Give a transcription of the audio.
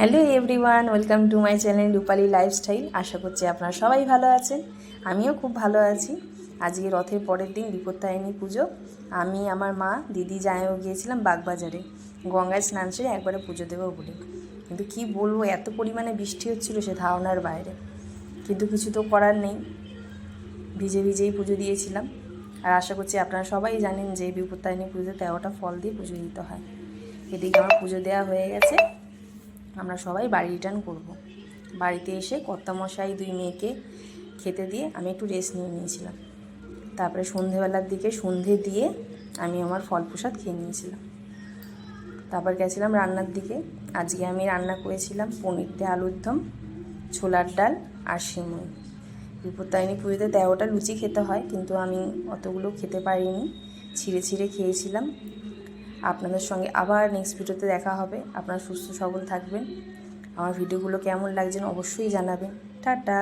Hello everyone, welcome to my channel Rupali lifestyle. আশা করছি আপনারা সবাই ভালো আছেন, আমিও খুব ভালো আছি। আজকে রথের পরের দিন, বিপত্তারিণী পুজো। আমি, আমার মা, দিদি, জামাইও গিয়েছিলাম বাগবাজারে গঙ্গায় স্নান সেরে একবারে পুজো দেবো বলে। কিন্তু কি বলবো, এত পরিমাণে বৃষ্টি হচ্ছিল সে ধারণার বাইরে। কিন্তু কিছু তো করার নেই, ভিজে ভিজেই পুজো দিয়েছিলাম। আর আশা করছি আপনারা সবাই জানেন যে বিপত্তারিণী পুজোতে 13টা ফল দিয়ে পুজো দিতে হয়। এদিকে আমার পুজো দেওয়া হয়ে গেছে, আমরা সবাই বাড়ি রিটার্ন করব। বাড়িতে এসে কর্তামশাই 2 মেয়েকে খেতে দিয়ে আমি একটু রেস্ট নিয়ে নিয়েছিলাম। তারপরে সন্ধেবেলার দিকে সন্ধে দিয়ে আমি আমার ফল প্রসাদ খেয়ে নিয়েছিলাম। তারপর গেছিলাম রান্নার দিকে। আজকে আমি রান্না করেছিলাম পনির দিয়ে আলুর দম, ছোলার ডাল আর সিমই। বিপত্তারিণী পুজোতে 13টা লুচি খেতে হয়, কিন্তু আমি অতগুলো খেতে পারিনি, ছিঁড়ে ছিঁড়ে খেয়েছিলাম। আপনাদের সঙ্গে আবার নেক্সট ভিডিওতে দেখা হবে। আপনারা সুস্থ সবল থাকবেন। আমার ভিডিওগুলো কেমন লাগছে অবশ্যই জানাবেন। টাটা।